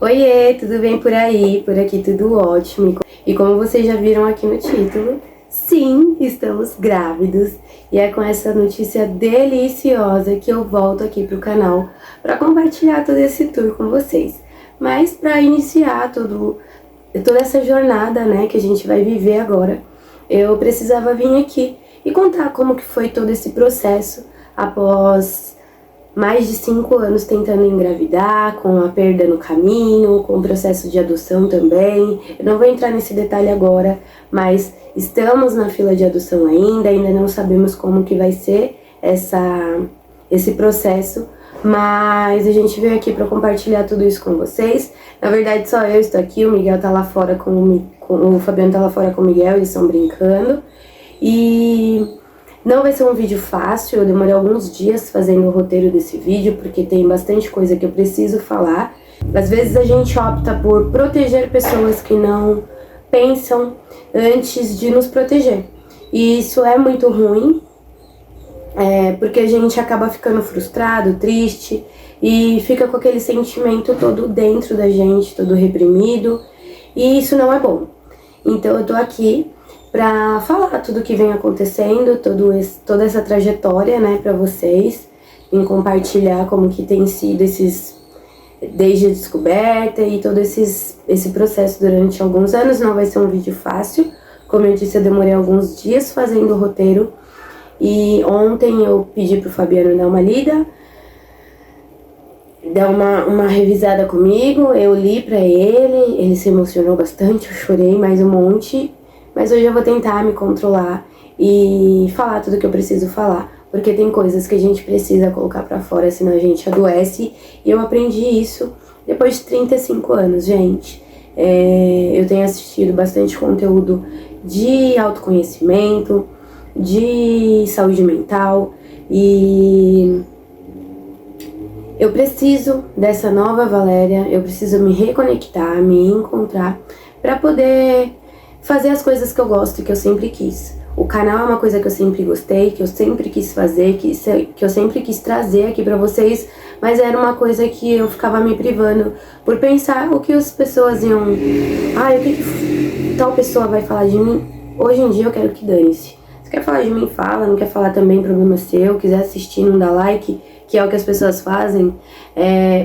Oiê, tudo bem por aí? Por aqui tudo ótimo. E como vocês já viram aqui no título, sim, estamos grávidos. E é com essa notícia deliciosa que eu volto aqui pro canal para compartilhar todo esse tour com vocês. Mas para iniciar toda essa jornada, né, que a gente vai viver agora, eu precisava vir aqui e contar como que foi todo esse processo após mais de 5 anos tentando engravidar, com a perda no caminho, com o processo de adoção também. Eu não vou entrar nesse detalhe agora, mas estamos na fila de adoção ainda não sabemos como que vai ser esse processo, mas a gente veio aqui para compartilhar tudo isso com vocês. Na verdade, só eu estou aqui, o Miguel tá lá fora o Fabiano tá lá fora com o Miguel, eles estão brincando. E não vai ser um vídeo fácil, eu demorei alguns dias fazendo o roteiro desse vídeo, porque tem bastante coisa que eu preciso falar. Às vezes a gente opta por proteger pessoas que não pensam antes de nos proteger. E isso é muito ruim, porque a gente acaba ficando frustrado, triste, e fica com aquele sentimento todo dentro da gente, todo reprimido, e isso não é bom. Então eu tô aqui para falar tudo que vem acontecendo, toda essa trajetória, né, para vocês, em compartilhar como que tem sido desde a descoberta e todo esse processo durante alguns anos. Não vai ser um vídeo fácil, como eu disse, eu demorei alguns dias fazendo o roteiro, e ontem eu pedi pro Fabiano dar uma lida, dar uma revisada comigo, eu li pra ele se emocionou bastante, eu chorei mais um monte. Mas hoje eu vou tentar me controlar e falar tudo que eu preciso falar, porque tem coisas que a gente precisa colocar pra fora, senão a gente adoece. E eu aprendi isso depois de 35 anos, gente. Eu tenho assistido bastante conteúdo de autoconhecimento, de saúde mental, e eu preciso dessa nova Valéria, eu preciso me reconectar, me encontrar, pra poder fazer as coisas que eu gosto e que eu sempre quis. O canal é uma coisa que eu sempre gostei, que eu sempre quis fazer, que eu sempre quis trazer aqui pra vocês, mas era uma coisa que eu ficava me privando por pensar o que as pessoas iam... o que tal pessoa vai falar de mim? Hoje em dia eu quero que dane-se. Se quer falar de mim, fala. Não quer falar também, problema seu. Quiser assistir, não dá like, que é o que as pessoas fazem.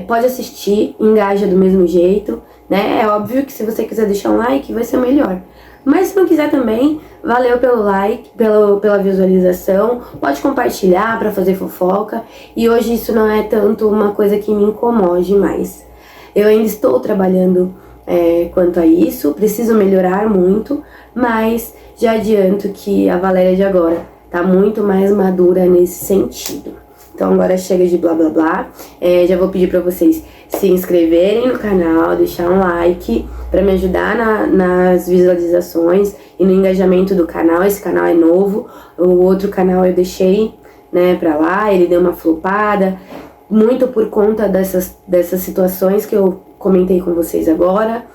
Pode assistir, engaja do mesmo jeito, né? É óbvio que se você quiser deixar um like, vai ser melhor. Mas se não quiser também, valeu pelo like, pela visualização, pode compartilhar para fazer fofoca. E hoje isso não é tanto uma coisa que me incomode mais. Eu ainda estou trabalhando quanto a isso, preciso melhorar muito, mas já adianto que a Valéria de agora tá muito mais madura nesse sentido. Então agora chega de blá blá blá, já vou pedir pra vocês se inscreverem no canal, deixar um like pra me ajudar nas visualizações e no engajamento do canal. Esse canal é novo, o outro canal eu deixei, né, pra lá, ele deu uma flopada, muito por conta dessas situações que eu comentei com vocês agora,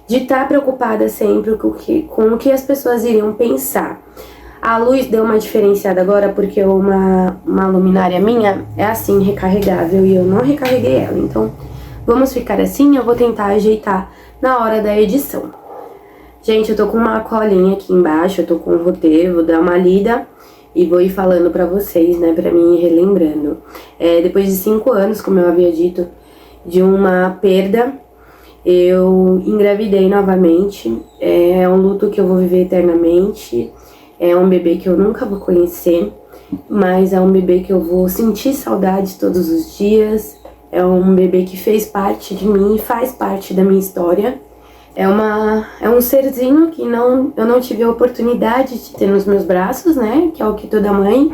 de estar preocupada sempre com o que as pessoas iriam pensar. A luz deu uma diferenciada agora porque uma luminária minha é assim, recarregável, e eu não recarreguei ela. Então, vamos ficar assim, eu vou tentar ajeitar na hora da edição. Gente, eu tô com uma colinha aqui embaixo, eu tô com um roteiro, vou dar uma lida e vou ir falando pra vocês, né, pra mim ir relembrando. Depois de 5 anos, como eu havia dito, de uma perda, eu engravidei novamente. É um luto que eu vou viver eternamente. É um bebê que eu nunca vou conhecer, mas é um bebê que eu vou sentir saudade todos os dias. É um bebê que fez parte de mim e faz parte da minha história. É um serzinho que eu não tive a oportunidade de ter nos meus braços, né? Que é o que toda mãe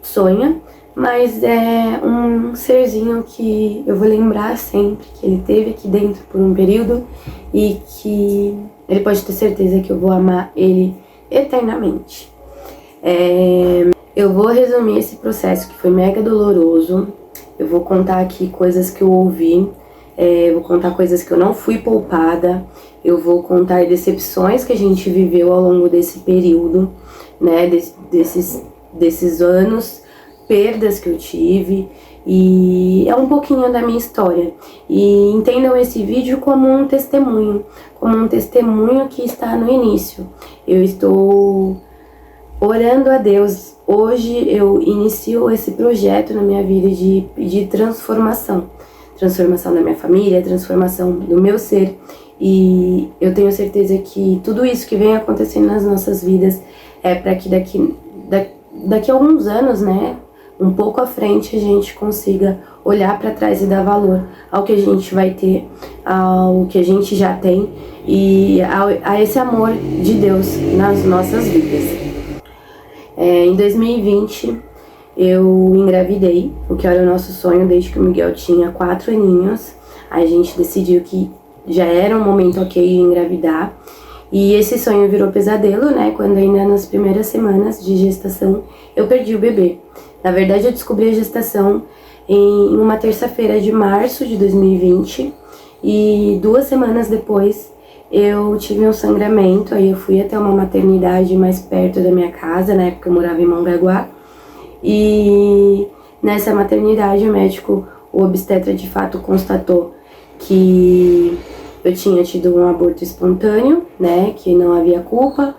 sonha. Mas é um serzinho que eu vou lembrar sempre, que ele teve aqui dentro por um período e que ele pode ter certeza que eu vou amar ele eternamente. Eu vou resumir esse processo que foi mega doloroso. Eu vou contar aqui coisas que eu ouvi, vou contar coisas que eu não fui poupada, eu vou contar decepções que a gente viveu ao longo desse período, né, desses anos, perdas que eu tive, E é um pouquinho da minha história. E entendam esse vídeo como um testemunho que está no início. Eu estou orando a Deus. Hoje eu inicio esse projeto na minha vida de transformação. Transformação da minha família, transformação do meu ser. E eu tenho certeza que tudo isso que vem acontecendo nas nossas vidas é para que daqui a alguns anos, né, um pouco à frente, a gente consiga olhar para trás e dar valor ao que a gente vai ter, ao que a gente já tem e a esse amor de Deus nas nossas vidas. Em 2020, eu engravidei, o que era o nosso sonho desde que o Miguel tinha 4 aninhos. A gente decidiu que já era um momento ok de engravidar. E esse sonho virou pesadelo, né? Quando ainda nas primeiras semanas de gestação eu perdi o bebê. Na verdade, eu descobri a gestação em uma terça-feira de março de 2020. E 2 semanas depois eu tive um sangramento. Aí eu fui até uma maternidade mais perto da minha casa, na época eu morava em Mongaguá. E nessa maternidade o obstetra de fato constatou que eu tinha tido um aborto espontâneo, né, que não havia culpa,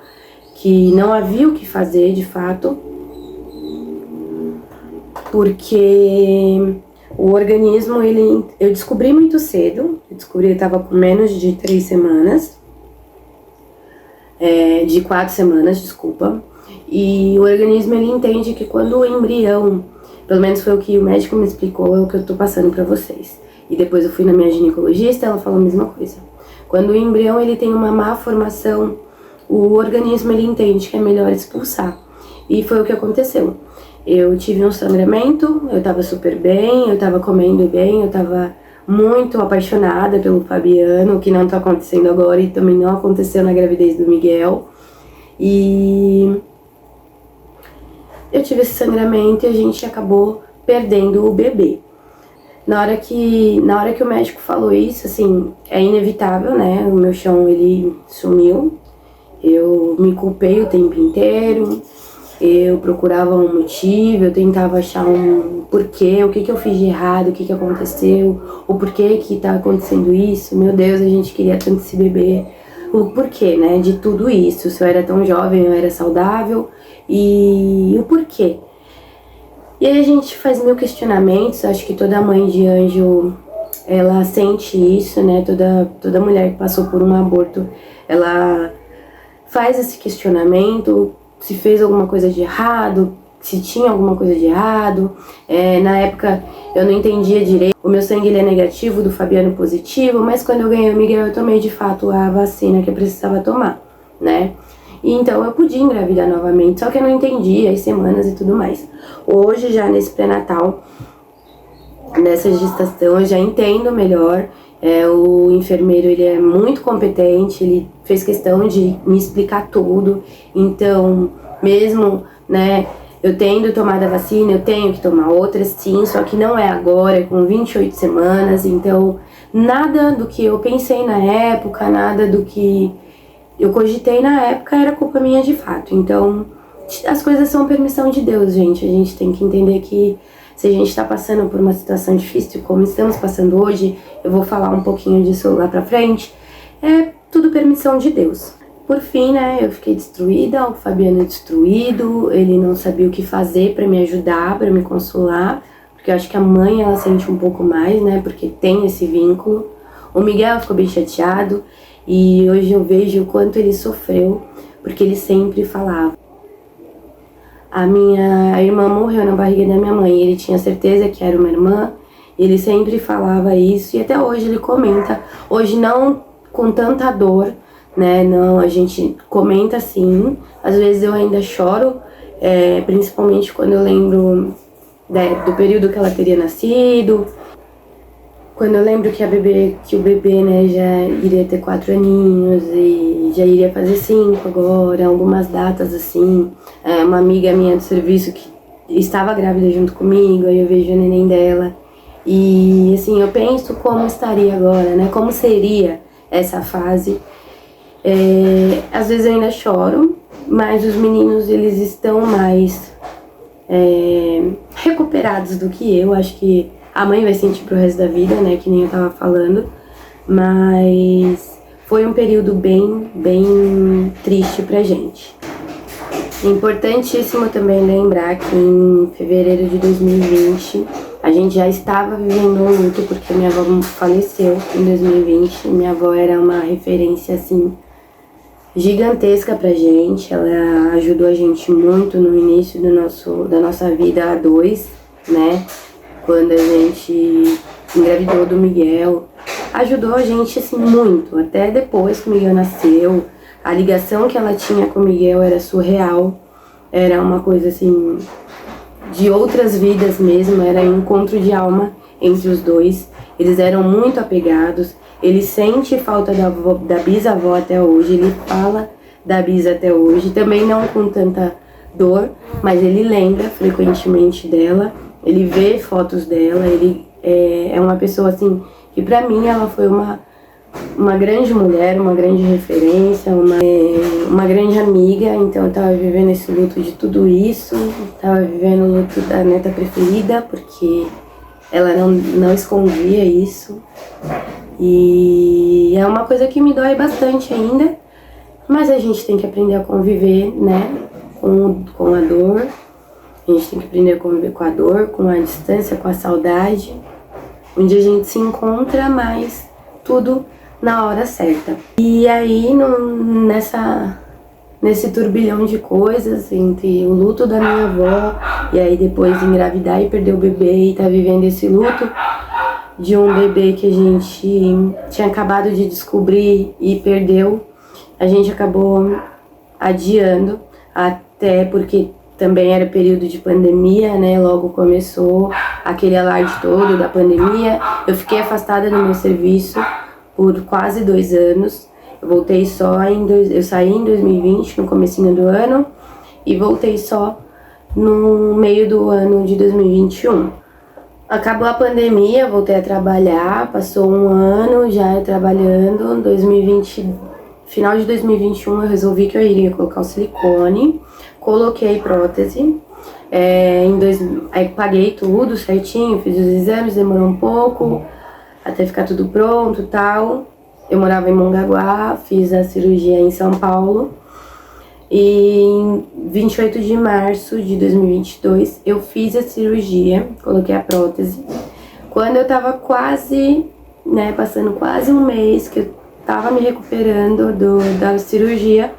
que não havia o que fazer de fato, porque o organismo, eu descobri muito cedo, eu estava com menos de 3 semanas, de 4 semanas, desculpa, e o organismo ele entende que quando o embrião, pelo menos foi o que o médico me explicou, é o que eu tô passando pra vocês. E depois eu fui na minha ginecologista, ela falou a mesma coisa. Quando o embrião ele tem uma má formação, o organismo ele entende que é melhor expulsar. E foi o que aconteceu. Eu tive um sangramento, eu tava super bem, eu tava comendo bem, eu tava muito apaixonada pelo Fabiano, o que não tá acontecendo agora e também não aconteceu na gravidez do Miguel. E eu tive esse sangramento e a gente acabou perdendo o bebê. Na hora que o médico falou isso, assim, é inevitável, né? O meu chão, ele sumiu. Eu me culpei o tempo inteiro. Eu procurava um motivo, eu tentava achar um porquê, o que eu fiz de errado, o que aconteceu, o porquê que tá acontecendo isso. Meu Deus, a gente queria tanto esse bebê. O porquê, né, de tudo isso. Se eu era tão jovem, eu era saudável. E o porquê. E aí a gente faz mil questionamentos, acho que toda mãe de anjo, ela sente isso, né? Toda mulher que passou por um aborto, ela faz esse questionamento, se fez alguma coisa de errado, se tinha alguma coisa de errado. Na época eu não entendia direito, o meu sangue ele é negativo, do Fabiano positivo, mas quando eu ganhei o Miguel eu tomei de fato a vacina que eu precisava tomar, né? E então eu podia engravidar novamente, só que eu não entendia as semanas e tudo mais. Hoje, já nesse pré-natal, nessa gestação, eu já entendo melhor. O enfermeiro, ele é muito competente, ele fez questão de me explicar tudo. Então, mesmo, né, eu tendo tomado a vacina, eu tenho que tomar outras sim, só que não é agora, é com 28 semanas. Então, nada do que eu pensei na época, nada do que eu cogitei na época era culpa minha de fato. Então, as coisas são permissão de Deus, gente. A gente tem que entender que se a gente está passando por uma situação difícil, como estamos passando hoje, eu vou falar um pouquinho disso lá pra frente, é tudo permissão de Deus. Por fim, né, eu fiquei destruída, o Fabiano é destruído, ele não sabia o que fazer pra me ajudar, pra me consolar, porque eu acho que a mãe, ela sente um pouco mais, né, porque tem esse vínculo. O Miguel ficou bem chateado, e hoje eu vejo o quanto ele sofreu, porque ele sempre falava. A minha irmã morreu na barriga da minha mãe, ele tinha certeza que era uma irmã, ele sempre falava isso, e até hoje ele comenta, hoje não com tanta dor, né, não, a gente comenta sim, às vezes eu ainda choro, principalmente quando eu lembro do período que ela teria nascido, quando eu lembro que o bebê, né, já iria ter 4 aninhos e já iria fazer 5 agora, algumas datas assim. Uma amiga minha do serviço que estava grávida junto comigo, aí eu vejo o neném dela. E assim, eu penso como estaria agora, né, como seria essa fase. Às vezes eu ainda choro, mas os meninos, eles estão mais recuperados do que eu. Acho que a mãe vai sentir pro resto da vida, né, que nem eu tava falando, mas foi um período bem triste pra gente. Importantíssimo também lembrar que em fevereiro de 2020 a gente já estava vivendo um luto, porque minha avó faleceu em 2020. Minha avó era uma referência, assim, gigantesca pra gente. Ela ajudou a gente muito no início da nossa vida a dois, né? Quando a gente engravidou do Miguel. Ajudou a gente, assim, muito. Até depois que o Miguel nasceu, a ligação que ela tinha com o Miguel era surreal. Era uma coisa, assim, de outras vidas mesmo. Era um encontro de alma entre os dois. Eles eram muito apegados. Ele sente falta da bisavó até hoje. Ele fala da bisa até hoje. Também não com tanta dor, mas ele lembra frequentemente dela. Ele vê fotos dela. Ele é uma pessoa, assim, que pra mim ela foi uma grande mulher, uma grande referência, uma grande amiga. Então eu tava vivendo esse luto de tudo isso. Tava vivendo o luto da neta preferida, porque ela não escondia isso. E é uma coisa que me dói bastante ainda, mas a gente tem que aprender a conviver, né, com a dor. A gente tem que aprender a conviver com a dor, com a distância, com a saudade. Um dia a gente se encontra, mas tudo na hora certa. E aí, nesse turbilhão de coisas, entre o luto da minha avó, e aí depois engravidar e perder o bebê, e tá vivendo esse luto de um bebê que a gente tinha acabado de descobrir e perdeu, a gente acabou adiando, até porque também era período de pandemia, né? Logo começou aquele alarde todo da pandemia. Eu fiquei afastada do meu serviço por quase 2 anos. Eu voltei eu saí em 2020, no comecinho do ano, e voltei só no meio do ano de 2021. Acabou a pandemia, voltei a trabalhar, passou um ano já trabalhando. 2020, final de 2021 eu resolvi que eu iria colocar o silicone, coloquei prótese, aí paguei tudo certinho, fiz os exames, demorou um pouco até ficar tudo pronto e tal. Eu morava em Mongaguá, fiz a cirurgia em São Paulo. E em 28 de março de 2022 eu fiz a cirurgia, coloquei a prótese. Quando eu tava quase, né, passando quase um mês que eu tava me recuperando da cirurgia,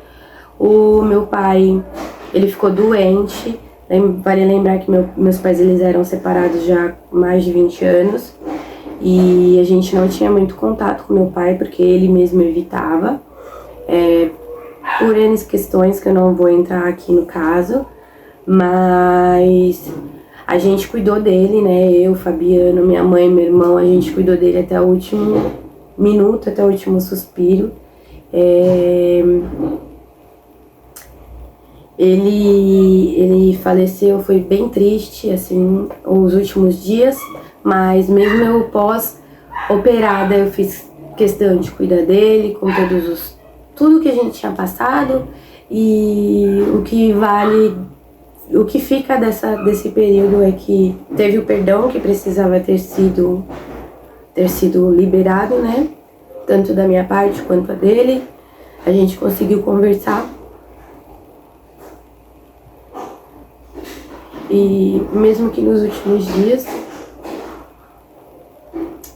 o meu pai, ele ficou doente. Vale lembrar que meus pais, eles eram separados já há mais de 20 anos. E a gente não tinha muito contato com meu pai, porque ele mesmo evitava. Por N questões que eu não vou entrar aqui no caso. Mas a gente cuidou dele, né? Eu, Fabiano, minha mãe, meu irmão, a gente cuidou dele até o último minuto, até o último suspiro. Ele faleceu, foi bem triste, assim, os últimos dias, mas mesmo eu pós-operada, eu fiz questão de cuidar dele, com tudo que a gente tinha passado, e o que fica desse período é que teve o perdão que precisava ter sido liberado, né? Tanto da minha parte quanto a dele. A gente conseguiu conversar. E mesmo que nos últimos dias,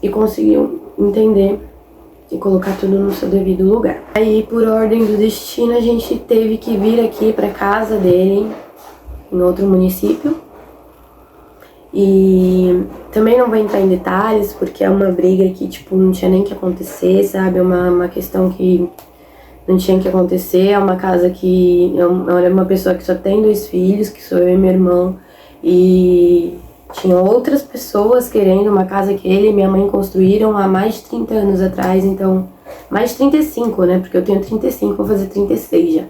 e conseguiu entender e colocar tudo no seu devido lugar. Aí, por ordem do destino, a gente teve que vir aqui pra casa dele, em outro município. E também não vou entrar em detalhes, porque é uma briga que, tipo, não tinha nem que acontecer, sabe? É uma questão que não tinha que acontecer. É uma casa que... é uma pessoa que só tem 2 filhos, que sou eu e meu irmão. E tinha outras pessoas querendo uma casa que ele e minha mãe construíram há mais de 30 anos atrás. Então, mais de 35, né? Porque eu tenho 35, vou fazer 36 já.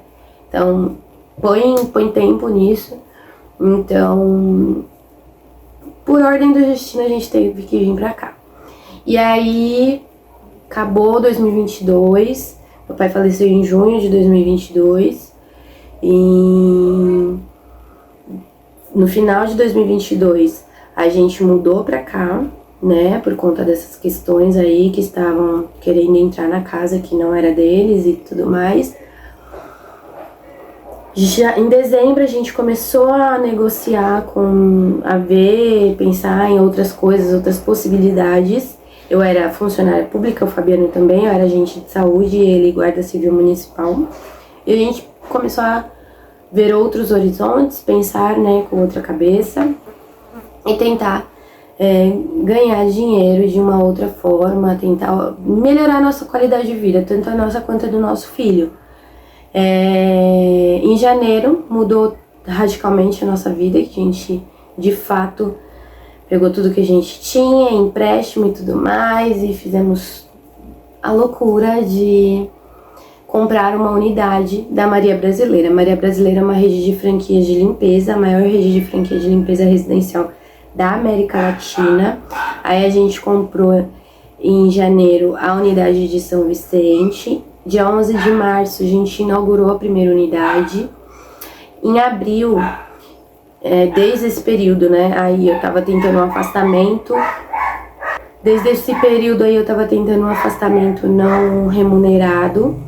Então, põe tempo nisso. Então, por ordem do destino, a gente teve que vir pra cá. E aí, acabou 2022. Meu pai faleceu em junho de 2022. E No final de 2022, a gente mudou pra cá, né, por conta dessas questões aí que estavam querendo entrar na casa que não era deles e tudo mais. Já em dezembro a gente começou a negociar a ver, pensar em outras coisas, outras possibilidades. Eu era funcionária pública, o Fabiano também, eu era agente de saúde, ele guarda civil municipal. E a gente começou a ver outros horizontes, pensar, né, com outra cabeça e tentar ganhar dinheiro de uma outra forma, tentar melhorar a nossa qualidade de vida, tanto a nossa quanto a do nosso filho. Em janeiro mudou radicalmente a nossa vida, que a gente de fato pegou tudo que a gente tinha, empréstimo e tudo mais, e fizemos a loucura de comprar uma unidade da Maria Brasileira. Maria Brasileira é uma rede de franquias de limpeza, a maior rede de franquia de limpeza residencial da América Latina. Aí a gente comprou em janeiro a unidade de São Vicente. Dia 11 de março a gente inaugurou a primeira unidade. Em abril, desde esse período, né, aí eu tava tentando um afastamento. Desde esse período aí eu tava tentando um afastamento não remunerado.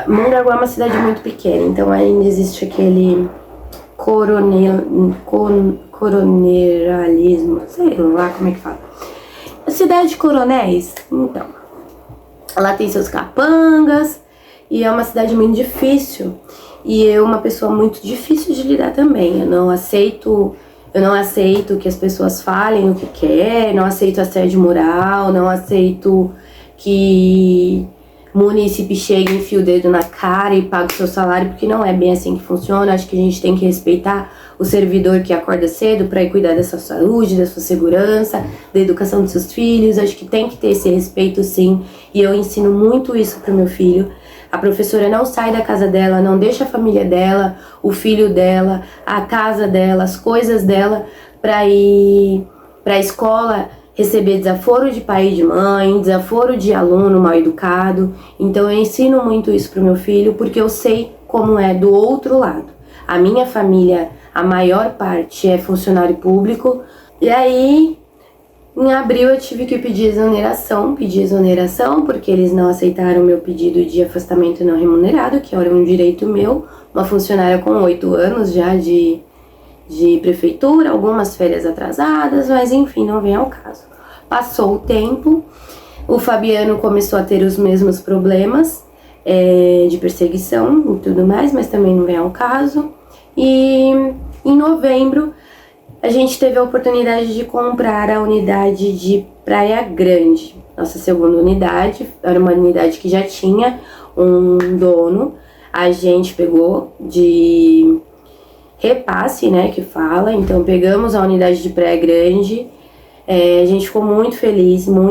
Mongaguá é uma cidade muito pequena, então ainda existe aquele coroneralismo, sei lá como é que fala. A cidade de coronéis, então, ela tem seus capangas e é uma cidade muito difícil. E eu, uma pessoa muito difícil de lidar também. Eu não aceito que as pessoas falem o que quer, não aceito assédio moral, não aceito que o munícipe chegue, enfia o dedo na cara e paga o seu salário, porque não é bem assim que funciona. Acho que a gente tem que respeitar o servidor que acorda cedo para ir cuidar da sua saúde, da sua segurança, da educação dos seus filhos. Acho que tem que ter esse respeito, sim. E eu ensino muito isso pro meu filho. A professora não sai da casa dela, não deixa a família dela, o filho dela, a casa dela, as coisas dela para ir para a escola receber desaforo de pai e de mãe, desaforo de aluno mal educado. Então eu ensino muito isso pro meu filho, porque eu sei como é do outro lado. A minha família, a maior parte é funcionário público. E aí, em abril eu tive que pedir exoneração porque eles não aceitaram o meu pedido de afastamento não remunerado, que era um direito meu, uma funcionária com 8 anos já de prefeitura, algumas férias atrasadas, mas enfim, não vem ao caso. Passou o tempo, o Fabiano começou a ter os mesmos problemas de perseguição e tudo mais, mas também não vem ao caso. E em novembro a gente teve a oportunidade de comprar a unidade de Praia Grande. Nossa segunda unidade, era uma unidade que já tinha um dono, a gente pegou de repasse, né, que fala. Então pegamos a unidade de Praia Grande, a gente ficou muito feliz, não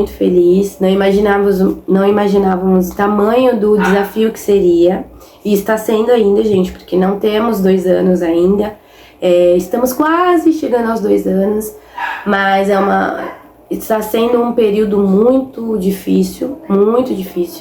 imaginávamos o tamanho do desafio que seria, e está sendo ainda, gente, porque não temos 2 anos ainda, estamos quase chegando aos 2 anos, mas está sendo um período muito difícil,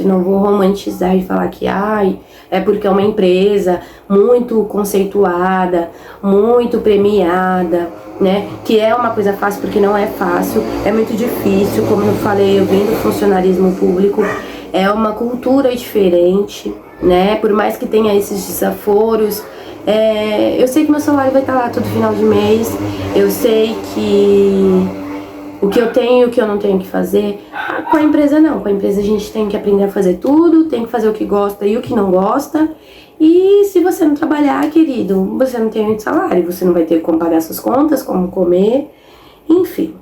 não vou romantizar e falar que é porque é uma empresa muito conceituada, muito premiada, né, que é uma coisa fácil, porque não é fácil, é muito difícil. Como eu falei, eu vim do funcionarismo público, é uma cultura diferente, né, por mais que tenha esses desaforos. Eu sei que meu salário vai estar lá todo final de mês, eu sei que o que eu tenho e o que eu não tenho que fazer. Com a empresa não, com a empresa a gente tem que aprender a fazer tudo, tem que fazer o que gosta e o que não gosta. E se você não trabalhar, querido, você não tem salário, você não vai ter como pagar suas contas, como comer, enfim.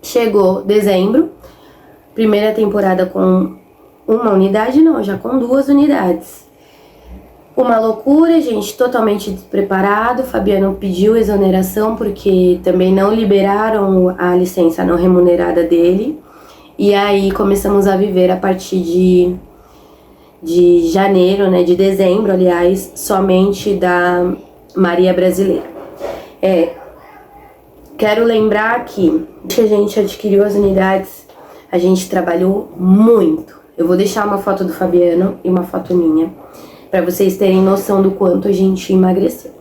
Chegou dezembro, primeira temporada com uma unidade, não, já com 2 unidades. Uma loucura, gente, totalmente despreparado. Fabiano pediu exoneração porque também não liberaram a licença não remunerada dele. E aí começamos a viver a partir de janeiro, né, de dezembro, aliás, somente da Maria Brasileira. Quero lembrar que a gente adquiriu as unidades, a gente trabalhou muito. Eu vou deixar uma foto do Fabiano e uma foto minha, para vocês terem noção do quanto a gente emagreceu.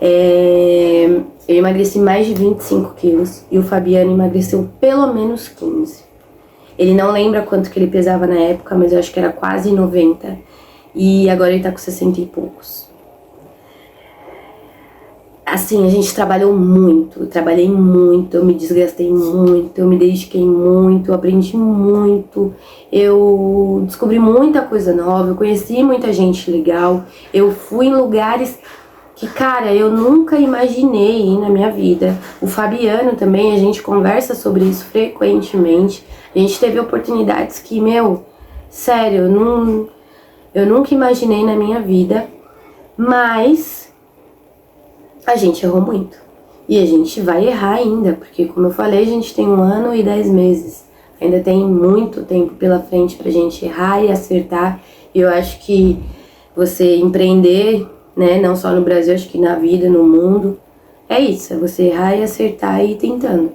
Eu emagreci mais de 25 quilos e o Fabiano emagreceu pelo menos 15. Ele não lembra quanto que ele pesava na época, mas eu acho que era quase 90. E agora ele tá com 60 e poucos. Assim, a gente trabalhou muito, eu trabalhei muito, eu me desgastei muito, eu me dediquei muito, eu aprendi muito, eu descobri muita coisa nova, eu conheci muita gente legal, eu fui em lugares que, cara, eu nunca imaginei ir na minha vida. O Fabiano também, a gente conversa sobre isso frequentemente, a gente teve oportunidades que, sério, eu nunca imaginei na minha vida, mas a gente errou muito. E a gente vai errar ainda, porque como eu falei, a gente tem 1 ano e 10 meses. Ainda tem muito tempo pela frente pra gente errar e acertar. E eu acho que você empreender, né, não só no Brasil, acho que na vida, no mundo, é isso, é você errar e acertar e ir tentando.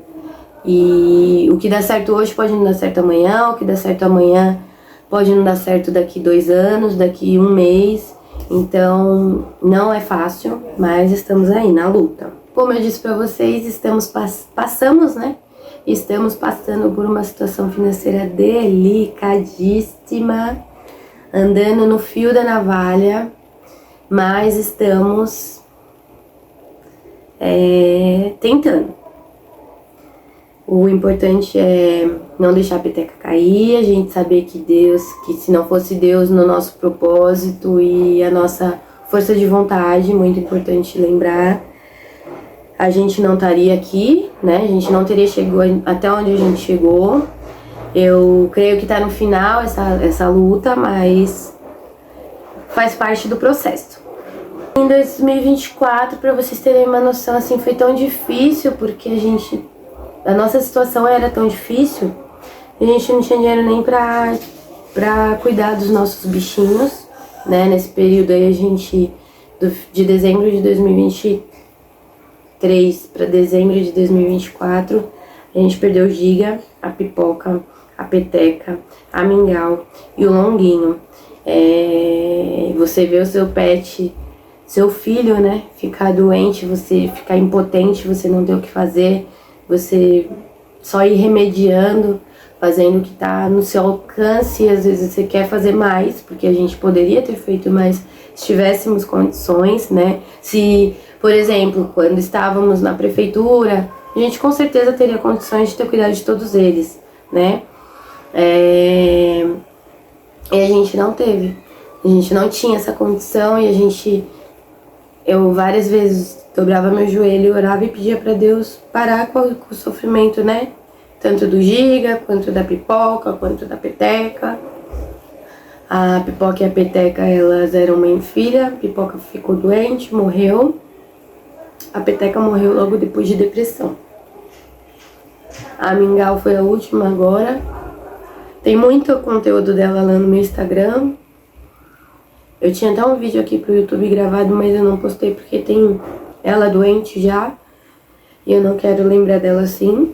E o que dá certo hoje pode não dar certo amanhã, o que dá certo amanhã pode não dar certo daqui 2 anos, daqui 1 mês. Então, não é fácil, mas estamos aí na luta. Como eu disse para vocês, passamos, né? Estamos passando por uma situação financeira delicadíssima, andando no fio da navalha, mas estamos tentando. O importante é não deixar a peteca cair, a gente saber que se não fosse Deus no nosso propósito e a nossa força de vontade, muito importante lembrar, a gente não estaria aqui, né? A gente não teria chegado até onde a gente chegou. Eu creio que está no final essa luta, mas faz parte do processo. Em 2024, para vocês terem uma noção, assim, foi tão difícil porque a nossa situação era tão difícil, a gente não tinha dinheiro nem pra cuidar dos nossos bichinhos, né? Nesse período aí de dezembro de 2023 para dezembro de 2024, a gente perdeu o Giga, a Pipoca, a Peteca, a Mingau e o Longuinho. Você vê o seu pet, seu filho, né, ficar doente, você ficar impotente, você não ter o que fazer, você só ir remediando, fazendo o que tá no seu alcance, e às vezes você quer fazer mais, porque a gente poderia ter feito mais se tivéssemos condições, né? Se, por exemplo, quando estávamos na prefeitura, a gente com certeza teria condições de ter cuidado de todos eles, né? E a gente não teve. A gente não tinha essa condição e eu várias vezes dobrava meu joelho, orava e pedia para Deus parar com o sofrimento, né? Tanto do Giga, quanto da Pipoca, quanto da Peteca. A Pipoca e a Peteca, elas eram mãe e filha. A Pipoca ficou doente, morreu. A Peteca morreu logo depois de depressão. A Mingau foi a última agora. Tem muito conteúdo dela lá no meu Instagram. Eu tinha até um vídeo aqui pro YouTube gravado, mas eu não postei porque tem ela doente já. E eu não quero lembrar dela assim.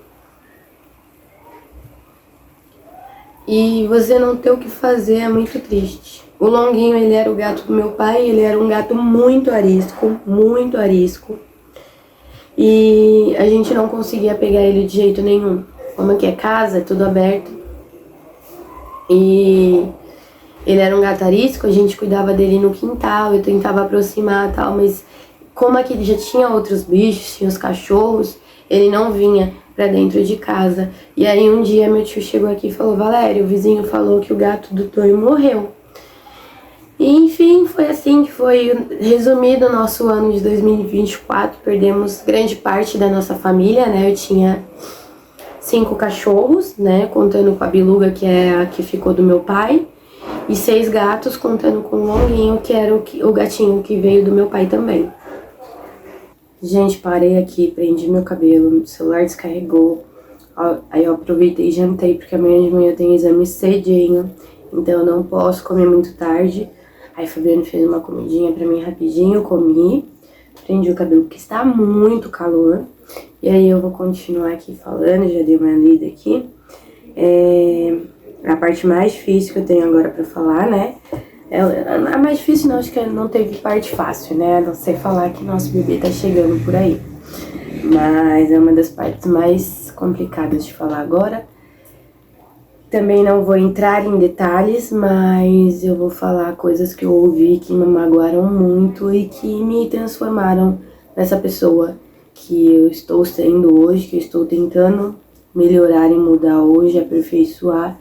E você não ter o que fazer é muito triste. O Longuinho, ele era o gato do meu pai, ele era um gato muito arisco, muito arisco. E a gente não conseguia pegar ele de jeito nenhum. Como aqui é casa, é tudo aberto. E ele era um gato arisco, a gente cuidava dele no quintal, eu tentava aproximar e tal, mas como aqui já tinha outros bichos, tinha os cachorros, ele não vinha pra dentro de casa. E aí um dia meu tio chegou aqui e falou: Valéria, o vizinho falou que o gato do Tonho morreu. E enfim, foi assim que foi resumido o nosso ano de 2024. Perdemos grande parte da nossa família, né? Eu tinha 5 cachorros, né? Contando com a Biluga, que é a que ficou do meu pai. E 6 gatos, contando com o Longuinho, que era o gatinho que veio do meu pai também. Gente, parei aqui, prendi meu cabelo, o celular descarregou. Aí eu aproveitei e jantei, porque amanhã de manhã eu tenho exame cedinho, então eu não posso comer muito tarde. Aí Fabiano fez uma comidinha pra mim rapidinho, eu comi, prendi o cabelo porque está muito calor. E aí eu vou continuar aqui falando, já dei uma lida aqui. A parte mais difícil que eu tenho agora pra falar, né? A mais difícil não, acho que não teve parte fácil, né? A não ser falar que nosso bebê tá chegando por aí. Mas é uma das partes mais complicadas de falar agora. Também não vou entrar em detalhes, mas eu vou falar coisas que eu ouvi que me magoaram muito e que me transformaram nessa pessoa que eu estou sendo hoje, que eu estou tentando melhorar e mudar hoje, aperfeiçoar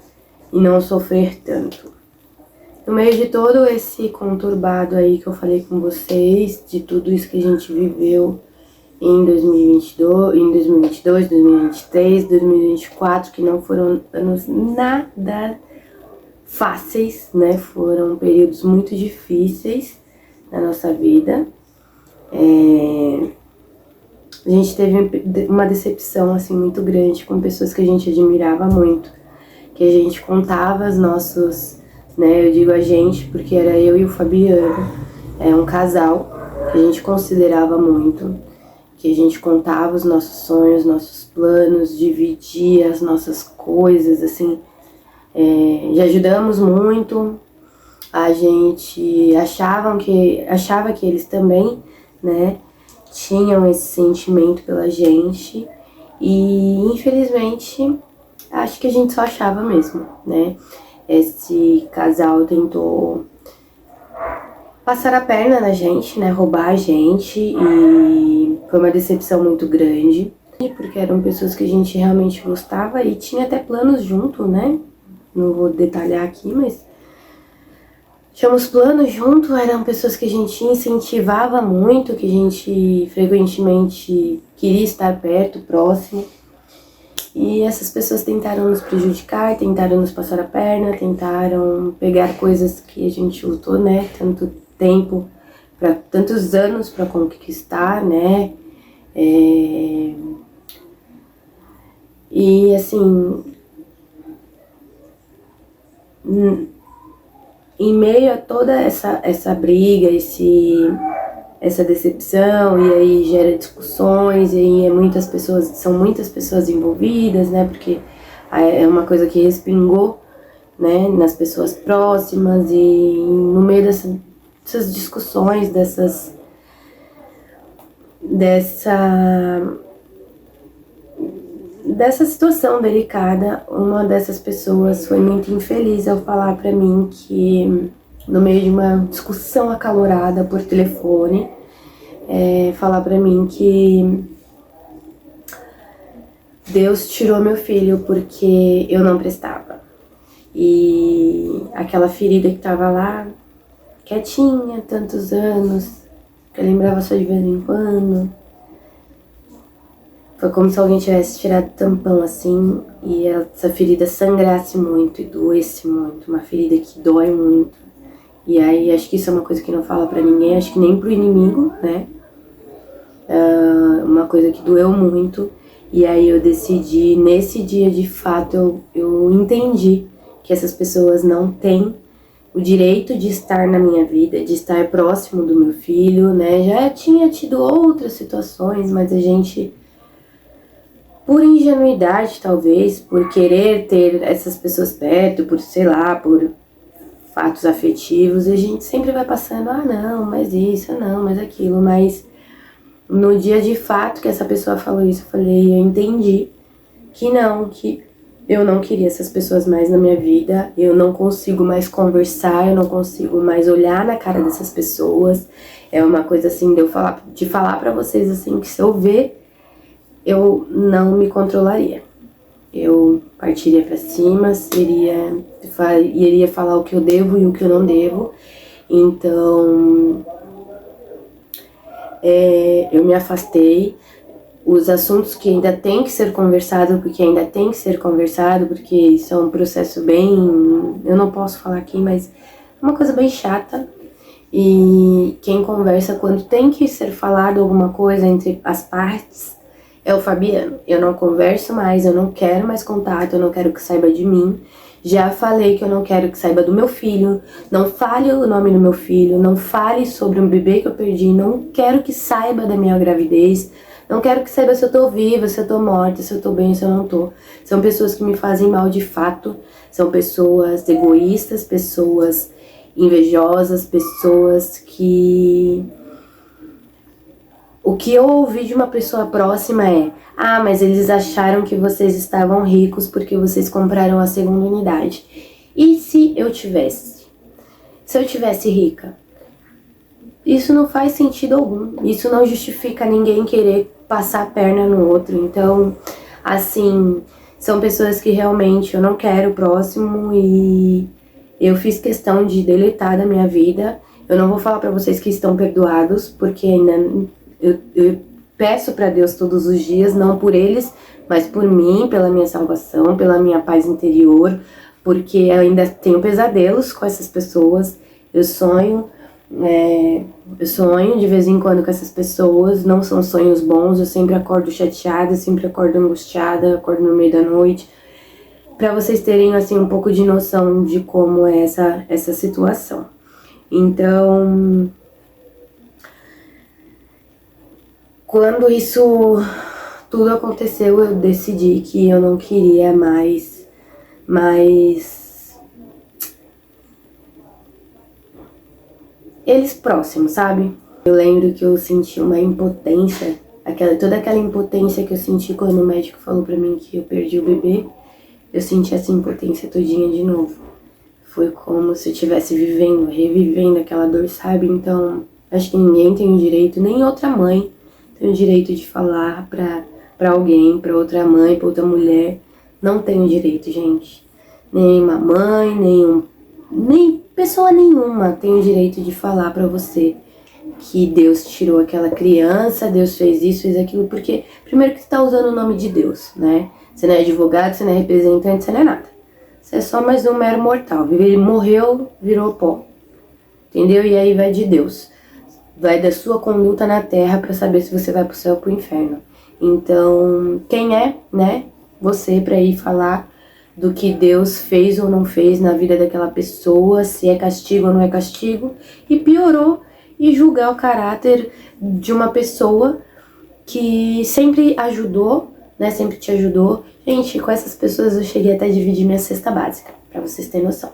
e não sofrer tanto. No meio de todo esse conturbado aí que eu falei com vocês, de tudo isso que a gente viveu em 2022, 2023, 2024, que não foram anos nada fáceis, né? Foram períodos muito difíceis na nossa vida. A gente teve uma decepção assim muito grande com pessoas que a gente admirava muito, que a gente contava os nossos, né? Eu digo a gente porque era eu e o Fabiano, um casal que a gente considerava muito, que a gente contava os nossos sonhos, nossos planos, dividia as nossas coisas, assim, já ajudamos muito. A gente achava que eles também, né, tinham esse sentimento pela gente e, infelizmente, acho que a gente só achava mesmo, né. Esse casal tentou passar a perna na gente, né, roubar a gente, e foi uma decepção muito grande, porque eram pessoas que a gente realmente gostava e tinha até planos junto, né, não vou detalhar aqui, mas tínhamos planos junto, eram pessoas que a gente incentivava muito, que a gente frequentemente queria estar perto, próximo, e essas pessoas tentaram nos prejudicar, tentaram nos passar a perna, tentaram pegar coisas que a gente lutou, né, tanto tempo, para tantos anos para conquistar, né? E assim, em meio a toda essa briga, essa decepção, e aí gera discussões, e aí são muitas pessoas envolvidas, né? Porque é uma coisa que respingou, né, nas pessoas próximas, e no meio dessas discussões, dessa situação delicada, uma dessas pessoas foi muito infeliz ao falar pra mim que, no meio de uma discussão acalorada por telefone, falar pra mim que Deus tirou meu filho porque eu não prestava. E aquela ferida que tava lá, quietinha, tantos anos, que eu lembrava só de vez em quando. Foi como se alguém tivesse tirado tampão assim, e essa ferida sangrasse muito e doesse muito, uma ferida que dói muito. E aí acho que isso é uma coisa que não fala pra ninguém, acho que nem pro inimigo, né? Uma coisa que doeu muito. E aí eu decidi, nesse dia de fato, eu entendi que essas pessoas não têm o direito de estar na minha vida, de estar próximo do meu filho, né? Já tinha tido outras situações, mas a gente, por ingenuidade talvez, por querer ter essas pessoas perto, por, sei lá, por fatos afetivos, a gente sempre vai passando, não, mas isso, não, mas aquilo, mas no dia de fato que essa pessoa falou isso, eu entendi que eu não queria essas pessoas mais na minha vida, eu não consigo mais conversar, eu não consigo mais olhar na cara dessas pessoas. É uma coisa assim de falar pra vocês assim, que se eu ver, eu não me controlaria. Eu partiria pra cima, iria falar o que eu devo e o que eu não devo. Então, eu me afastei. Os assuntos que ainda tem que ser conversado, porque isso é um processo bem... Eu não posso falar aqui, mas é uma coisa bem chata. E quem conversa quando tem que ser falado alguma coisa entre as partes é o Fabiano. Eu não converso mais, eu não quero mais contato, eu não quero que saiba de mim. Já falei que eu não quero que saiba do meu filho, não fale o nome do meu filho, não fale sobre um bebê que eu perdi, não quero que saiba da minha gravidez, não quero que saiba se eu tô viva, se eu tô morta, se eu tô bem, se eu não tô. São pessoas que me fazem mal de fato, são pessoas egoístas, pessoas invejosas, pessoas que... O que eu ouvi de uma pessoa próxima é: ah, mas eles acharam que vocês estavam ricos porque vocês compraram a segunda unidade. E se eu tivesse? Se eu tivesse rica? Isso não faz sentido algum. Isso não justifica ninguém querer passar a perna no outro. Então, assim, são pessoas que realmente eu não quero próximo e eu fiz questão de deletar da minha vida. Eu não vou falar pra vocês que estão perdoados, porque ainda eu peço pra Deus todos os dias, não por eles, mas por mim, pela minha salvação, pela minha paz interior, porque eu ainda tenho pesadelos com essas pessoas. Eu sonho de vez em quando com essas pessoas, não são sonhos bons, eu sempre acordo chateada, sempre acordo angustiada, acordo no meio da noite, pra vocês terem assim um pouco de noção de como é essa situação. Então, quando isso tudo aconteceu, eu decidi que eu não queria mais eles próximos, sabe? Eu lembro que eu senti uma impotência, toda aquela impotência que eu senti quando o médico falou pra mim que eu perdi o bebê, eu senti essa impotência todinha de novo. Foi como se eu estivesse revivendo aquela dor, sabe? Então, acho que ninguém tem o direito, nem outra mãe tem o direito de falar pra alguém, pra outra mãe, pra outra mulher. Não tem o direito, gente. Nem uma mãe, nem pessoa nenhuma tem o direito de falar pra você que Deus tirou aquela criança, Deus fez isso, fez aquilo, porque primeiro que você tá usando o nome de Deus, né? Você não é advogado, você não é representante, você não é nada. Você é só mais um mero mortal. Ele morreu, virou pó. Entendeu? E aí vai de Deus. Vai da sua conduta na terra pra saber se você vai pro céu ou pro inferno. Então, quem é, né? Você pra ir falar do que Deus fez ou não fez na vida daquela pessoa, se é castigo ou não é castigo, e piorou, e julgar o caráter de uma pessoa que sempre ajudou, né, sempre te ajudou. Gente, com essas pessoas eu cheguei até a dividir minha cesta básica, pra vocês terem noção.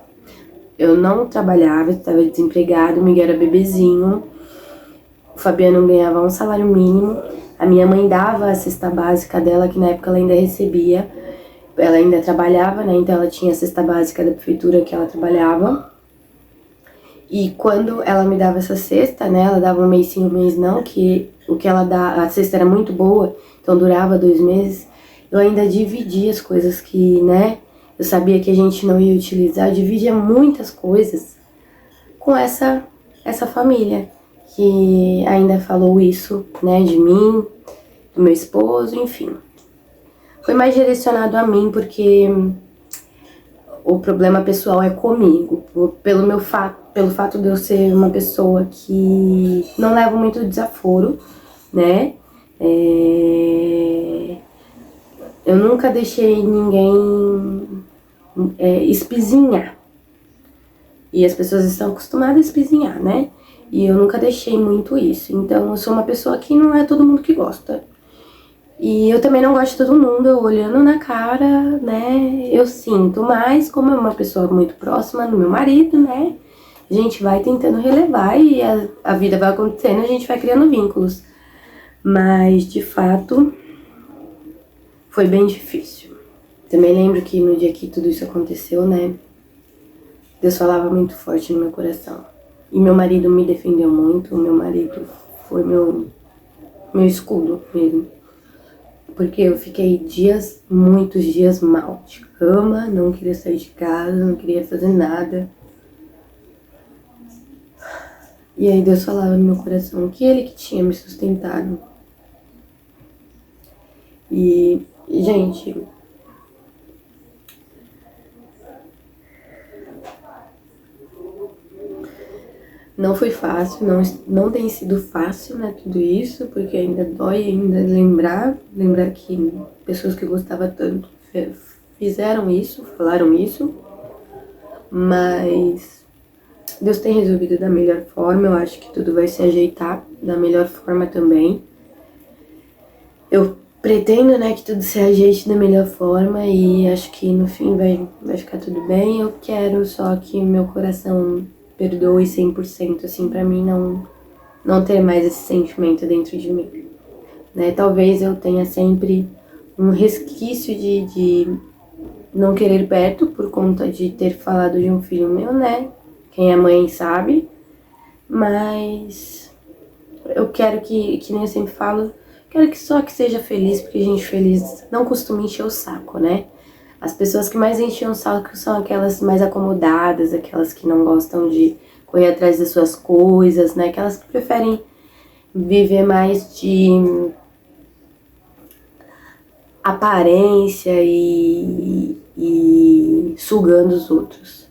Eu não trabalhava, estava desempregado, o Miguel era bebezinho, o Fabiano ganhava um salário mínimo, a minha mãe dava a cesta básica dela, que na época ela ainda recebia. Ela ainda trabalhava, né? Então ela tinha a cesta básica da prefeitura que ela trabalhava. E quando ela me dava essa cesta, né? Ela dava um mês sim, um mês não, que o que ela dá, a cesta era muito boa, então durava 2 meses. Eu ainda dividia as coisas que, né? Eu sabia que a gente não ia utilizar, eu dividia muitas coisas com essa família que ainda falou isso, né? De mim, do meu esposo, enfim. Foi mais direcionado a mim, porque o problema pessoal é comigo. Pelo fato de eu ser uma pessoa que não leva muito desaforo, né? Eu nunca deixei ninguém espizinhar. E as pessoas estão acostumadas a espizinhar, né? E eu nunca deixei muito isso. Então eu sou uma pessoa que não é todo mundo que gosta. E eu também não gosto de todo mundo, eu olhando na cara, né, eu sinto, mas como é uma pessoa muito próxima do meu marido, né, a gente vai tentando relevar e a vida vai acontecendo, a gente vai criando vínculos. Mas, de fato, foi bem difícil. Também lembro que no dia que tudo isso aconteceu, né, Deus falava muito forte no meu coração. E meu marido me defendeu muito, meu marido foi meu escudo mesmo. Porque eu fiquei muitos dias mal, de cama, não queria sair de casa, não queria fazer nada. E aí Deus falava no meu coração que Ele que tinha me sustentado. E gente, não foi fácil, não tem sido fácil, né, tudo isso, porque ainda dói ainda lembrar que pessoas que eu gostava tanto fizeram isso, falaram isso, mas Deus tem resolvido da melhor forma, eu acho que tudo vai se ajeitar da melhor forma também. Eu pretendo, né, que tudo se ajeite da melhor forma e acho que no fim vai ficar tudo bem. Eu quero só que meu coração perdoe 100%, assim, pra mim não ter mais esse sentimento dentro de mim, né? Talvez eu tenha sempre um resquício de não querer perto por conta de ter falado de um filho meu, né? Quem é mãe sabe, mas eu quero que nem eu sempre falo, quero que só que seja feliz, porque gente feliz não costuma encher o saco, né? As pessoas que mais enchem o saco são aquelas mais acomodadas, aquelas que não gostam de correr atrás das suas coisas, né? Aquelas que preferem viver mais de aparência e sugando os outros.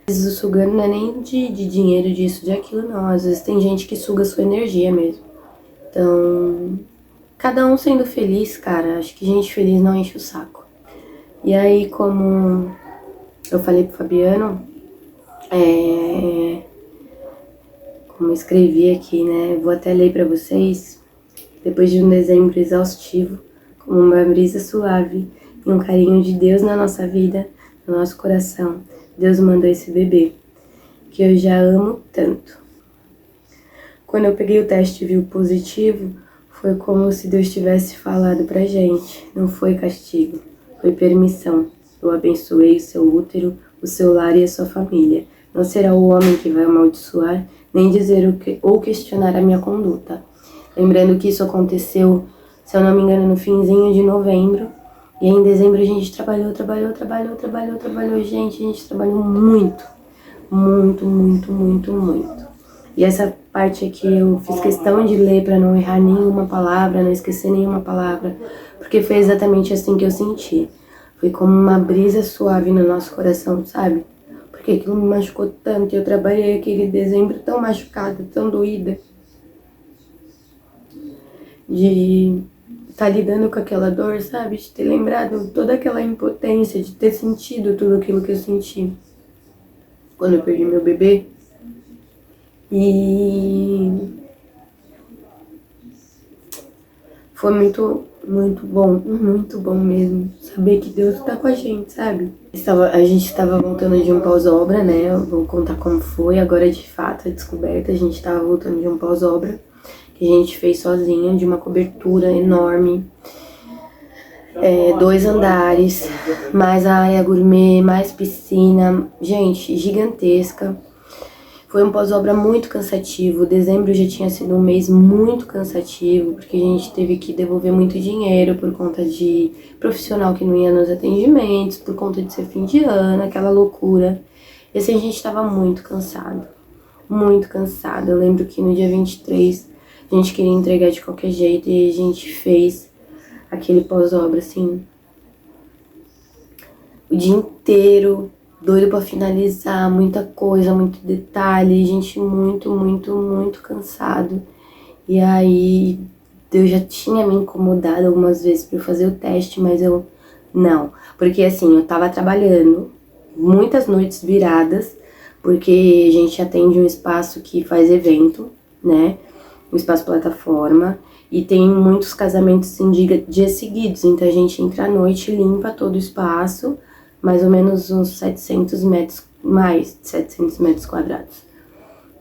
Às vezes o sugando não é nem de dinheiro, disso, de aquilo, não. Às vezes tem gente que suga a sua energia mesmo. Então, cada um sendo feliz, cara, acho que gente feliz não enche o saco. E aí, como eu falei pro Fabiano, como eu escrevi aqui, né, vou até ler pra vocês, depois de um dezembro exaustivo, como uma brisa suave e um carinho de Deus na nossa vida, no nosso coração, Deus mandou esse bebê, que eu já amo tanto. Quando eu peguei o teste e vi o positivo, foi como se Deus tivesse falado pra gente, não foi castigo, foi permissão. Eu abençoei o seu útero, o seu lar e a sua família. Não será o homem que vai amaldiçoar, nem dizer ou questionar a minha conduta. Lembrando que isso aconteceu, se eu não me engano, no finzinho de novembro. E aí em dezembro a gente trabalhou, gente. A gente trabalhou muito. E essa parte aqui eu fiz questão de ler para não errar nenhuma palavra, não esquecer nenhuma palavra. Porque foi exatamente assim que eu senti. Foi como uma brisa suave no nosso coração, sabe? Porque aquilo me machucou tanto. Eu trabalhei aquele dezembro tão machucada, tão doída. De estar lidando com aquela dor, sabe? De ter lembrado toda aquela impotência, de ter sentido tudo aquilo que eu senti quando eu perdi meu bebê. E foi muito bom mesmo saber que Deus tá com a gente, sabe? A gente estava voltando de um pós-obra, né? Eu vou contar como foi, agora de fato a descoberta. A gente estava voltando de um pós-obra que a gente fez sozinha, de uma cobertura enorme, 2 andares, mais a área gourmet, mais piscina, gente, gigantesca. Foi um pós-obra muito cansativo. Dezembro já tinha sido um mês muito cansativo, porque a gente teve que devolver muito dinheiro por conta de profissional que não ia nos atendimentos, por conta de ser fim de ano, aquela loucura. E assim, a gente tava muito cansado. Muito cansado. Eu lembro que no dia 23 a gente queria entregar de qualquer jeito e a gente fez aquele pós-obra, assim, o dia inteiro, doido pra finalizar, muita coisa, muito detalhe, gente muito cansado. E aí, eu já tinha me incomodado algumas vezes pra eu fazer o teste, mas eu não. Porque assim, eu tava trabalhando muitas noites viradas, porque a gente atende um espaço que faz evento, né? Um espaço plataforma. E tem muitos casamentos em dias seguidos, então a gente entra à noite, limpa todo o espaço, mais ou menos uns 700 metros, mais de 700 metros quadrados.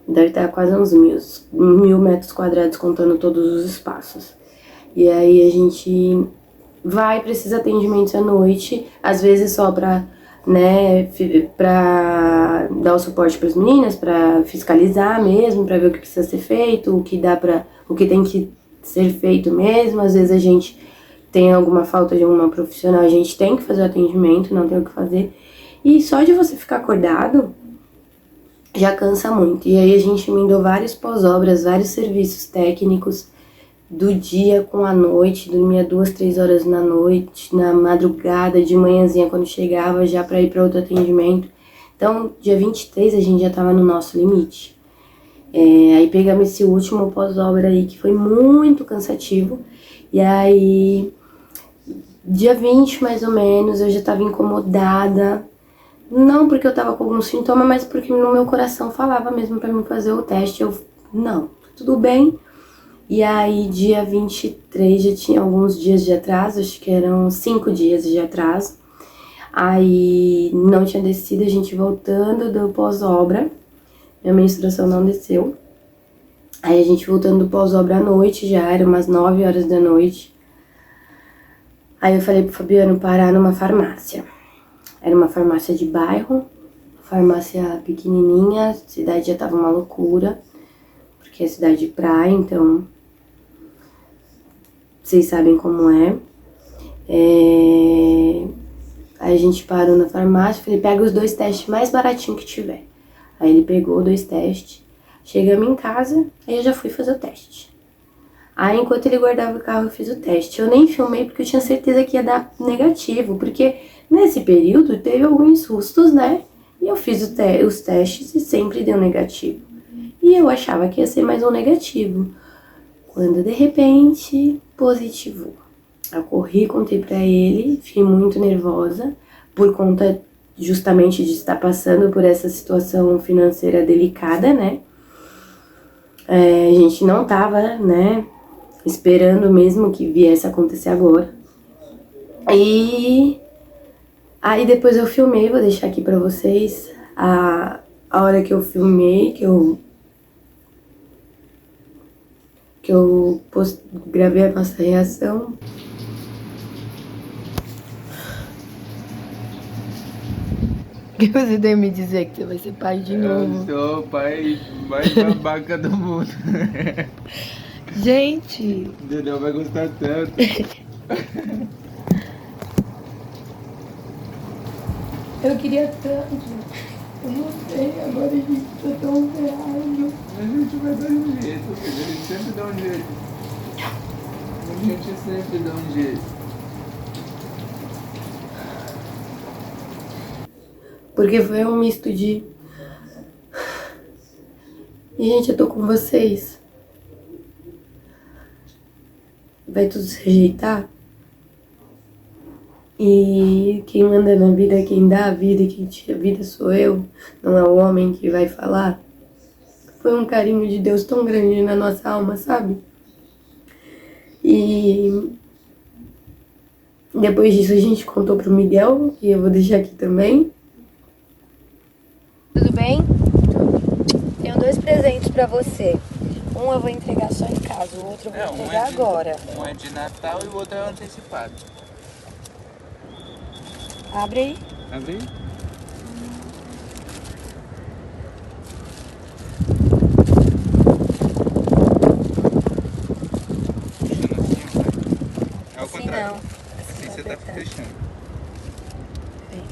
Deve estar quase uns 1.000 metros quadrados contando todos os espaços. E aí a gente vai para esses atendimentos à noite, às vezes só para, né, para dar o suporte para as meninas, para fiscalizar mesmo, para ver o que precisa ser feito, o que tem que ser feito mesmo. Às vezes a gente tem alguma falta de alguma profissional, a gente tem que fazer o atendimento, não tem o que fazer. E só de você ficar acordado já cansa muito. E aí a gente emendou vários pós-obras, vários serviços técnicos do dia com a noite, dormia 2, 3 horas na noite, na madrugada, de manhãzinha quando chegava já para ir para outro atendimento. Então, dia 23 a gente já tava no nosso limite. Aí pegamos esse último pós-obra aí que foi muito cansativo. E aí, dia 20 mais ou menos, eu já tava incomodada. Não porque eu tava com algum sintoma, mas porque no meu coração falava mesmo pra mim fazer o teste. Não, tudo bem. E aí, dia 23 já tinha alguns dias de atraso, acho que eram 5 dias de atraso. Aí não tinha descido, a gente voltando do pós-obra. minha menstruação não desceu. Aí a gente voltando do pós-obra à noite, já era umas 9 horas da noite. Aí eu falei pro Fabiano parar numa farmácia. Era uma farmácia de bairro, farmácia pequenininha, a cidade já tava uma loucura, porque é cidade de praia, então vocês sabem como é. Aí a gente parou na farmácia, falei, pega os 2 testes mais baratinhos que tiver. Aí ele pegou 2 testes, chegamos em casa, aí eu já fui fazer o teste. Aí enquanto ele guardava o carro eu fiz o teste. Eu nem filmei porque eu tinha certeza que ia dar negativo, porque nesse período teve alguns sustos, né? E eu fiz os testes e sempre deu negativo. E eu achava que ia ser mais um negativo. Quando de repente, positivo. Eu corri, contei pra ele, fiquei muito nervosa, por conta justamente de estar passando por essa situação financeira delicada, né? A gente não tava, né, esperando mesmo que viesse a acontecer agora. E aí depois eu filmei, vou deixar aqui pra vocês a hora que eu filmei, que eu gravei a nossa reação. O que você tem a me dizer que você vai ser pai de novo? Eu sou o pai mais babaca do mundo. Gente! O Dedéu vai gostar tanto. Eu queria tanto. Eu não sei, agora a gente tá tão ferrado. A gente vai dar um jeito, a gente sempre dá um jeito. A gente sempre dá um jeito. Porque foi um misto de... E, gente, eu tô com vocês. Vai tudo se rejeitar. E quem manda na vida, quem dá a vida e quem tira a vida sou eu. Não é o homem que vai falar. Foi um carinho de Deus tão grande na nossa alma, sabe? E depois disso a gente contou pro Miguel, que eu vou deixar aqui também. Tudo bem? Tenho 2 presentes pra você. Um eu vou entregar só em casa, o outro eu vou entregar agora. Um é de Natal e o outro é antecipado. Abre aí. Abre aí. É o contrário. Não. Assim você tá fechando. Vem.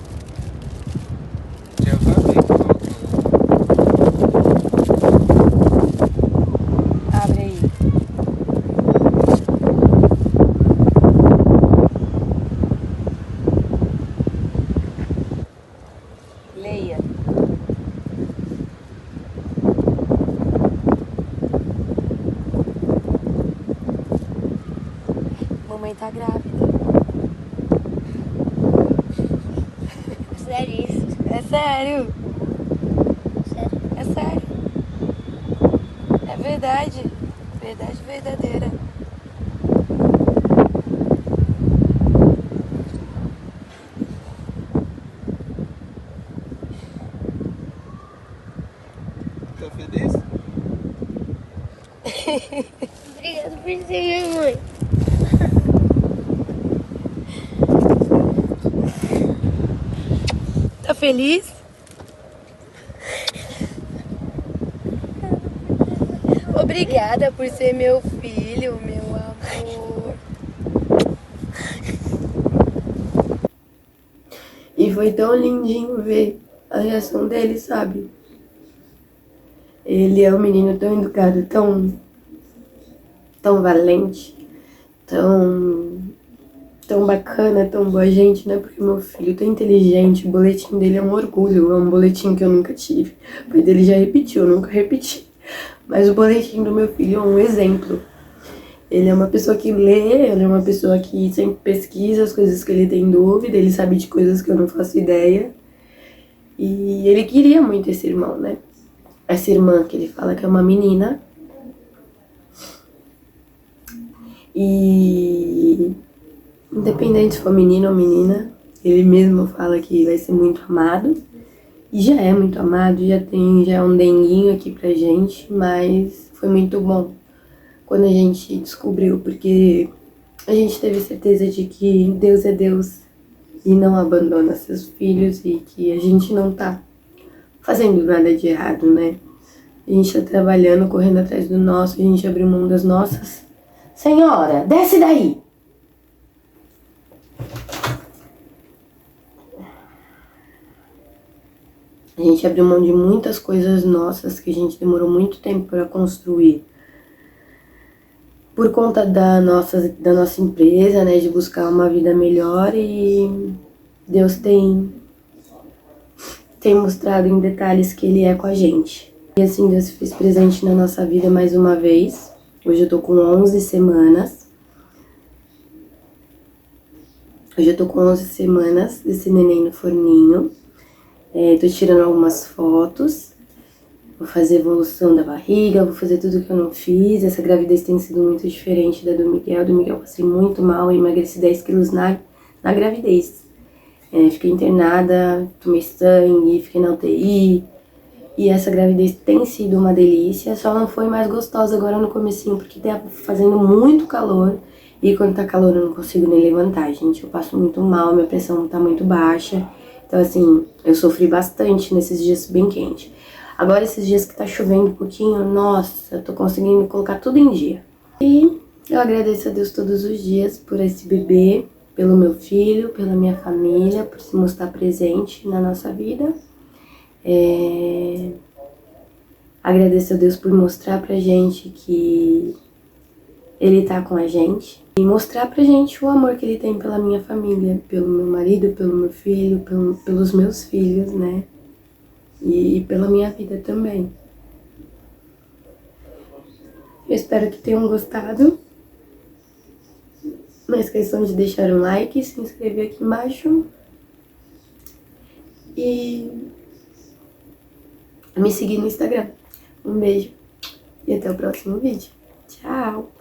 Já vai ver. Abre aí. Leia. Mamãe tá grávida. Sério isso? É sério. Sério? É sério. É verdade. Verdade verdadeira. Tá feliz? Obrigado por ser minha mãe. Tá feliz? Obrigada por ser meu filho, meu amor. E foi tão lindinho ver a reação dele, sabe? Ele é um menino tão educado, tão valente, tão bacana, tão boa gente, né? Porque meu filho é tão inteligente, o boletim dele é um orgulho, é um boletim que eu nunca tive. O pai dele já repetiu, eu nunca repeti. Mas o boletim do meu filho é um exemplo. Ele é uma pessoa que lê, ele é uma pessoa que sempre pesquisa as coisas que ele tem dúvida, ele sabe de coisas que eu não faço ideia. E ele queria muito esse irmão, né? Essa irmã que ele fala que é uma menina. E independente se for menino ou menina, ele mesmo fala que vai ser muito amado. E já é muito amado, já é um denguinho aqui pra gente, mas foi muito bom quando a gente descobriu, porque a gente teve certeza de que Deus é Deus e não abandona seus filhos e que a gente não tá fazendo nada de errado, né? A gente tá trabalhando, correndo atrás do nosso, a gente abriu mão das nossas. Senhora, desce daí! A gente abriu mão de muitas coisas nossas que a gente demorou muito tempo para construir. Por conta da nossa empresa, né, de buscar uma vida melhor, e Deus tem mostrado em detalhes que Ele é com a gente. E assim, Deus se fez presente na nossa vida mais uma vez. Hoje eu tô com 11 semanas. Hoje eu tô com 11 semanas desse neném no forninho. Tô tirando algumas fotos. Vou fazer evolução da barriga, vou fazer tudo que eu não fiz. Essa gravidez tem sido muito diferente da do Miguel. Do Miguel eu passei muito mal, eu emagreci 10 quilos na gravidez. Fiquei internada, tomei sangue, fiquei na UTI. E essa gravidez tem sido uma delícia, só não foi mais gostosa agora no comecinho, porque tá fazendo muito calor. E quando tá calor eu não consigo nem levantar, gente. Eu passo muito mal, minha pressão tá muito baixa. Então assim, eu sofri bastante nesses dias bem quentes. Agora esses dias que tá chovendo um pouquinho, nossa, eu tô conseguindo colocar tudo em dia. E eu agradeço a Deus todos os dias por esse bebê, pelo meu filho, pela minha família, por se mostrar presente na nossa vida. Agradeço a Deus por mostrar pra gente que Ele tá com a gente. E mostrar pra gente o amor que Ele tem pela minha família, pelo meu marido, pelo meu filho, pelos meus filhos, né? E pela minha vida também. Eu espero que tenham gostado. Não esqueçam de deixar um like, se inscrever aqui embaixo. E me seguir no Instagram. Um beijo e até o próximo vídeo. Tchau!